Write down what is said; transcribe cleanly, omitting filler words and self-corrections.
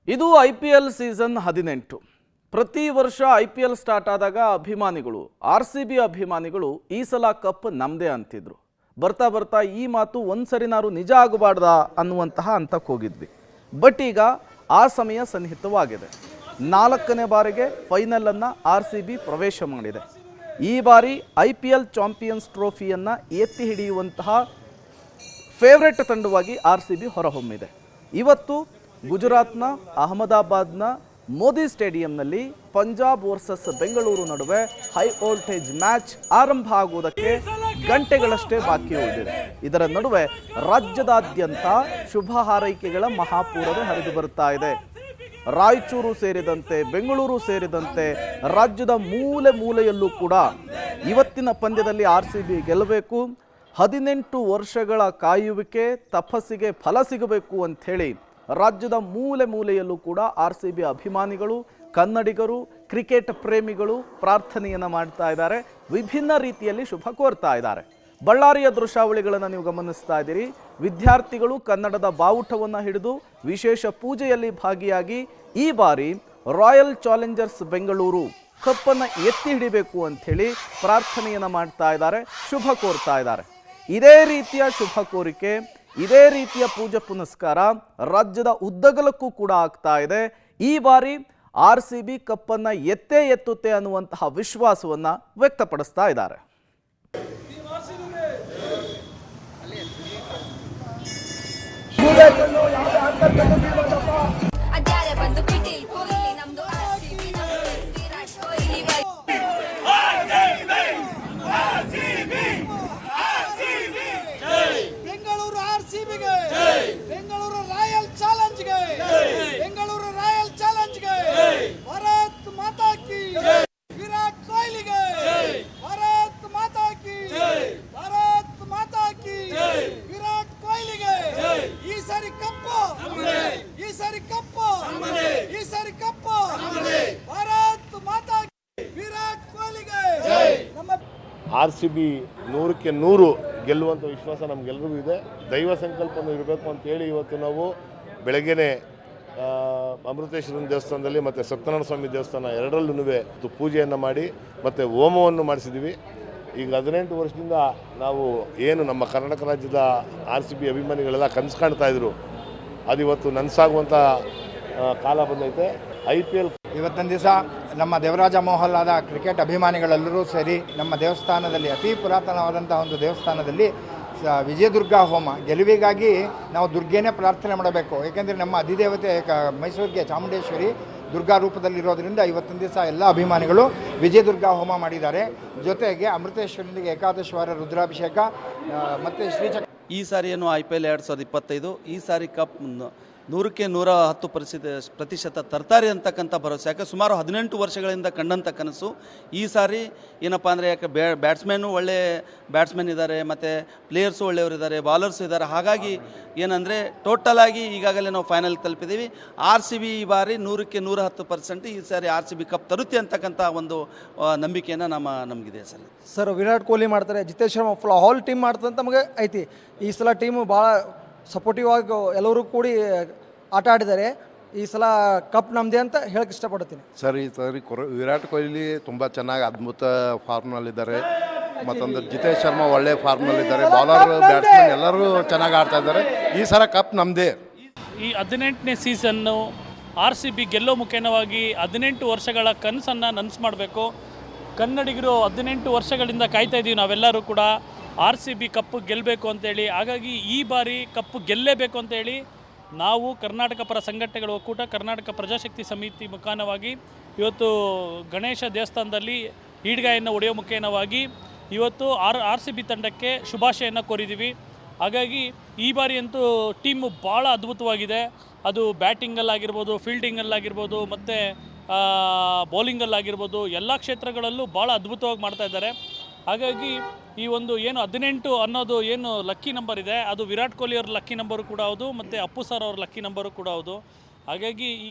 ಇದು IPL season 18. ಪ್ರತಿ ವರ್ಷ IPL ಸ್ಟಾರ್ಟ್ ಆದಾಗ ಅಭಿಮಾನಿಗಳು RCB ಅಭಿಮಾನಿಗಳು ಈ ಸಲ ಕಪ್ ನಮ್ಮದೇ ಅಂತಿದ್ರು. ಬರ್ತಾ ಬರ್ತಾ ಈ ಮಾತು ಒಂದ್ಸರಿನಾರು ನಿಜ ಆಗಬಾರ್ದ ಅನ್ನುವಂತಹ ಹಂತಕ್ಕೆ ಹೋಗಿದ್ವಿ. ಬಟ್ ಈಗ ಆ ಸಮಯ ಸನ್ನಿಹಿತವಾಗಿದೆ. 4ನೇ ಬಾರಿಗೆ ಫೈನಲ್ ಅನ್ನು RCB ಪ್ರವೇಶ ಮಾಡಿದೆ. ಈ ಬಾರಿ IPL ಚಾಂಪಿಯನ್ಸ್ ಟ್ರೋಫಿಯನ್ನು ಎತ್ತಿ ಹಿಡಿಯುವಂತಹ ಫೇವರೇಟ್ ತಂಡವಾಗಿ RCB ಹೊರಹೊಮ್ಮಿದೆ. ಇವತ್ತು ಗುಜರಾತ್ನ ಅಹಮದಾಬಾದ್ನ ಮೋದಿ ಸ್ಟೇಡಿಯಂನಲ್ಲಿ ಪಂಜಾಬ್ ವರ್ಸಸ್ ಬೆಂಗಳೂರು ನಡುವೆ ಹೈ ವೋಲ್ಟೇಜ್ ಮ್ಯಾಚ್ ಆರಂಭ ಆಗುವುದಕ್ಕೆ ಗಂಟೆಗಳಷ್ಟೇ ಬಾಕಿ ಉಳಿದಿದೆ. ಇದರ ನಡುವೆ ರಾಜ್ಯದಾದ್ಯಂತ ಶುಭ ಹಾರೈಕೆಗಳ ಮಹಾಪೂರವೇ ಹರಿದು ಬರುತ್ತಾ ಇದೆ. ರಾಯಚೂರು ಸೇರಿದಂತೆ ಬೆಂಗಳೂರು ಸೇರಿದಂತೆ ರಾಜ್ಯದ ಮೂಲೆ ಮೂಲೆಯಲ್ಲೂ ಕೂಡ ಇವತ್ತಿನ ಪಂದ್ಯದಲ್ಲಿ RCB ಗೆಲ್ಲಬೇಕು, 18 ವರ್ಷಗಳ ಕಾಯುವಿಕೆ ತಪಸ್ಸಿಗೆ ಫಲ ಸಿಗಬೇಕು ಅಂಥೇಳಿ ರಾಜ್ಯದ ಮೂಲೆ ಮೂಲೆಯಲ್ಲೂ ಕೂಡ RCB ಅಭಿಮಾನಿಗಳು, ಕನ್ನಡಿಗರು, ಕ್ರಿಕೆಟ್ ಪ್ರೇಮಿಗಳು ಪ್ರಾರ್ಥನೆಯನ್ನು ಮಾಡ್ತಾ ಇದ್ದಾರೆ. ವಿಭಿನ್ನ ರೀತಿಯಲ್ಲಿ ಶುಭ ಕೋರ್ತಾ ಇದ್ದಾರೆ. ಬಳ್ಳಾರಿಯ ದೃಶ್ಯಾವಳಿಗಳನ್ನು ನೀವು ಗಮನಿಸ್ತಾ ಇದ್ದೀರಿ. ವಿದ್ಯಾರ್ಥಿಗಳು ಕನ್ನಡದ ಬಾವುಟವನ್ನು ಹಿಡಿದು ವಿಶೇಷ ಪೂಜೆಯಲ್ಲಿ ಭಾಗಿಯಾಗಿ ಈ ಬಾರಿ ರಾಯಲ್ ಚಾಲೆಂಜರ್ಸ್ ಬೆಂಗಳೂರು ಕಪ್ಪನ್ನು ಎತ್ತಿ ಹಿಡಿಬೇಕು ಅಂಥೇಳಿ ಪ್ರಾರ್ಥನೆಯನ್ನು ಮಾಡ್ತಾ ಇದ್ದಾರೆ, ಶುಭ ಕೋರ್ತಾ ಇದ್ದಾರೆ. ಇದೇ ರೀತಿಯ ಶುಭ ಕೋರಿಕೆ, ಇದೇ ರೀತಿಯ ಪೂಜೆ ಪುನಸ್ಕಾರ ರಾಜ್ಯದ ಉದ್ದಗಲಕ್ಕೂ ಕೂಡ ಆಗ್ತಾ ಇದೆ. ಈ ಬಾರಿ RCB ಕಪ್ಪನ್ನು ಎತ್ತೇ ಎತ್ತುತ್ತೆ ಅನ್ನುವಂತಹ ವಿಶ್ವಾಸವನ್ನು ವ್ಯಕ್ತಪಡಿಸ್ತಾ ಇದ್ದಾರೆ. ಬೆಂಗಳೂರು ರಾಯಲ್ ಚಾಲೆಂಜ್ಗೆ, ಬೆಂಗಳೂರು ರಾಯಲ್ ಚಾಲೆಂಜ್ಗೆ, ಭಾರತ್ ಮಾತಾ ಕಿ, ವಿರಾಟ್ ಕೊಹ್ಲಿಗೆ, ಭಾರತ್ ಮಾತಾ ಕಿ, ಭಾರತ್ ಮಾತಾ ಕಿ, ವಿರಾಟ್ ಕೊಹ್ಲಿಗೆ. ಈ ಸಾರಿ ಕಪ್ಪು, ಈ ಸಾರಿ ಕಪ್ಪು, ಈ ಸಾರಿ ಕಪ್ಪು, ಭಾರತ್ ಮಾತಾ ಕಿ, ವಿರಾಟ್ ಕೊಹ್ಲಿಗೆ. RCB 100ಕ್ಕೆ 100 ಗೆಲ್ಲುವಂಥ ವಿಶ್ವಾಸ ನಮಗೆಲ್ಲರಿಗೂ ಇದೆ. ದೈವ ಸಂಕಲ್ಪನೂ ಇರಬೇಕು ಅಂತೇಳಿ ಇವತ್ತು ನಾವು ಬೆಳಗ್ಗೆನೇ ಅಮೃತೇಶ್ವರನ ದೇವಸ್ಥಾನದಲ್ಲಿ ಮತ್ತು ಸತ್ಯನಾರಾಯಣ ಸ್ವಾಮಿ ದೇವಸ್ಥಾನ ಎರಡರಲ್ಲೂ ಪೂಜೆಯನ್ನು ಮಾಡಿ ಮತ್ತು ಹೋಮವನ್ನು ಮಾಡಿಸಿದ್ದೀವಿ. ಈಗ 18 ವರ್ಷದಿಂದ ನಾವು ಏನು ನಮ್ಮ ಕರ್ನಾಟಕ ರಾಜ್ಯದ RCB ಅಭಿಮಾನಿಗಳೆಲ್ಲ ಕನಸು ಕಾಣ್ತಾ ಇದ್ರು, ಅದು ಇವತ್ತು ನನಸಾಗುವಂಥ ಕಾಲ ಬಂದೈತೆ. IPL ಇವತ್ತಿನ ದಿವಸ ನಮ್ಮ ದೇವರಾಜ ಮೋಹಲ್ಲಾದ ಕ್ರಿಕೆಟ್ ಅಭಿಮಾನಿಗಳೆಲ್ಲರೂ ಸೇರಿ ನಮ್ಮ ದೇವಸ್ಥಾನದಲ್ಲಿ ಅತಿ ಪುರಾತನವಾದಂಥ ಒಂದು ದೇವಸ್ಥಾನದಲ್ಲಿ ವಿಜಯದುರ್ಗಾ ಹೋಮ ಗೆಲುವಿಗಾಗಿ ನಾವು ದುರ್ಗೆನೇ ಪ್ರಾರ್ಥನೆ ಮಾಡಬೇಕು. ಏಕೆಂದರೆ ನಮ್ಮ ಅಧಿದೇವತೆ ಮೈಸೂರಿಗೆ ಚಾಮುಂಡೇಶ್ವರಿ ದುರ್ಗಾ ರೂಪದಲ್ಲಿರೋದ್ರಿಂದ ಇವತ್ತಿನ ದಿವಸ ಎಲ್ಲ ಅಭಿಮಾನಿಗಳು ವಿಜಯದುರ್ಗಾ ಹೋಮ ಮಾಡಿದ್ದಾರೆ. ಜೊತೆಗೆ ಅಮೃತೇಶ್ವರನಿಗೆ ಏಕಾದಶವಾರ ರುದ್ರಾಭಿಷೇಕ ಮತ್ತು ಶ್ರೀಚಕ್ರ. ಈ ಸಾರಿ ಏನು IPL 2025 ಈ ಸಾರಿ ಕಪ್ 100ಕ್ಕೆ 110% ತರ್ತಾರೆ ಅಂತಕ್ಕಂಥ ಭರವಸೆ. ಯಾಕೆ ಸುಮಾರು 18 ವರ್ಷಗಳಿಂದ ಕಂಡಂಥ ಕನಸು. ಈ ಸಾರಿ ಏನಪ್ಪ ಅಂದರೆ ಯಾಕೆ ಬ್ಯಾಟ್ಸ್ಮನ್ನು ಒಳ್ಳೆ ಬ್ಯಾಟ್ಸ್ಮನ್ ಇದ್ದಾರೆ, ಮತ್ತು ಪ್ಲೇಯರ್ಸು ಒಳ್ಳೆಯವರಿದ್ದಾರೆ, ಬಾಲರ್ಸು ಇದ್ದಾರೆ. ಹಾಗಾಗಿ ಏನಂದರೆ ಟೋಟಲಾಗಿ ಈಗಾಗಲೇ ನಾವು ಫೈನಲ್ ತಲುಪಿದ್ದೀವಿ. RCB ಈ ಬಾರಿ 100ಕ್ಕೆ 110% ಈ ಸಾರಿ RCB ಕಪ್ ತರುತ್ತೆ ಅಂತಕ್ಕಂಥ ಒಂದು ನಂಬಿಕೆಯನ್ನು ನಮಗಿದೆ ಸರ್. ವಿರಾಟ್ ಕೊಹ್ಲಿ ಮಾಡ್ತಾರೆ, ಜಿತೇಶ್ ಶರ್ಮಾ ಫುಲ್ ಹಾಲ್ ಟೀಮ್ ಮಾಡ್ತಾರೆ ಅಂತ ನಮಗೆ ಐತಿ. ಈ ಸಲ ಟೀಮು ಭಾಳ ಸಪೋರ್ಟಿವ್ ಆಗಿ ಎಲ್ಲರೂ ಕೂಡಿ ಆಟ ಆಡಿದ್ದಾರೆ. ಈ ಸಲ ಕಪ್ ನಮ್ಮದೇ ಅಂತ ಹೇಳಕ್ಕೆ ಇಷ್ಟಪಡ್ತೀನಿ ಸರ್. ಈ ಸರಿ ವಿರಾಟ್ ಕೊಹ್ಲಿ ತುಂಬ ಚೆನ್ನಾಗಿ ಅದ್ಭುತ ಫಾರ್ಮ್ನಲ್ಲಿದ್ದಾರೆ. ಮತ್ತೊಂದು ಜಿತೇಶ್ ಶರ್ಮಾ ಒಳ್ಳೆ ಫಾರ್ಮ್ನಲ್ಲಿದ್ದಾರೆ. ಬೌಲರ್ ಬ್ಯಾಟ್ಸ್ಮನ್ ಎಲ್ಲರೂ ಚೆನ್ನಾಗಿ ಆಡ್ತಾ ಇದ್ದಾರೆ. ಈ ಸಲ ಕಪ್ ನಮ್ಮದೇ. ಈ 18ನೇ ಸೀಸನ್ನು RCB ಗೆಲ್ಲೋ ಮುಖೇನವಾಗಿ 18 ವರ್ಷಗಳ ಕನಸನ್ನು ನನಸು ಮಾಡಬೇಕು. ಕನ್ನಡಿಗರು 18 ವರ್ಷಗಳಿಂದ ಕಾಯ್ತಾ ಇದ್ದೀವಿ ನಾವೆಲ್ಲರೂ ಕೂಡ RCB ಕಪ್ಪು ಗೆಲ್ಲಬೇಕು ಅಂತೇಳಿ. ಹಾಗಾಗಿ ಈ ಬಾರಿ ಕಪ್ಪು ಗೆಲ್ಲೇಬೇಕು ಅಂತೇಳಿ ನಾವು ಕರ್ನಾಟಕ ಪರ ಸಂಘಟನೆಗಳ ಒಕ್ಕೂಟ, ಕರ್ನಾಟಕ ಪ್ರಜಾಶಕ್ತಿ ಸಮಿತಿ ಮುಖಾನವಾಗಿ ಇವತ್ತು ಗಣೇಶ ದೇವಸ್ಥಾನದಲ್ಲಿ ಈಡ್ಗಾಯನ್ನು ಹೊಡೆಯೋ ಮುಖೇನವಾಗಿ ಇವತ್ತು RCB ತಂಡಕ್ಕೆ ಶುಭಾಶಯನ್ನು ಕೋರಿದ್ದೀವಿ. ಹಾಗಾಗಿ ಈ ಬಾರಿ ಅಂತೂ ಟೀಮು ಭಾಳ ಅದ್ಭುತವಾಗಿದೆ. ಅದು ಬ್ಯಾಟಿಂಗಲ್ಲಾಗಿರ್ಬೋದು, ಫೀಲ್ಡಿಂಗಲ್ಲಾಗಿರ್ಬೋದು, ಮತ್ತು ಬೌಲಿಂಗಲ್ಲಾಗಿರ್ಬೋದು, ಎಲ್ಲ ಕ್ಷೇತ್ರಗಳಲ್ಲೂ ಭಾಳ ಅದ್ಭುತವಾಗಿ ಮಾಡ್ತಾ ಇದ್ದಾರೆ. ಹಾಗಾಗಿ ಈ ಒಂದು ಏನು 18 ಅನ್ನೋದು ಏನು ಲಕ್ಕಿ ನಂಬರ್ ಇದೆ, ಅದು ವಿರಾಟ್ ಕೊಹ್ಲಿ ಅವ್ರ ಲಕ್ಕಿ ನಂಬರು ಕೂಡ ಹೌದು, ಮತ್ತು ಅಪ್ಪು ಸರ್ ಅವ್ರ ಲಕ್ಕಿ ನಂಬರು ಕೂಡ ಹೌದು. ಹಾಗಾಗಿ ಈ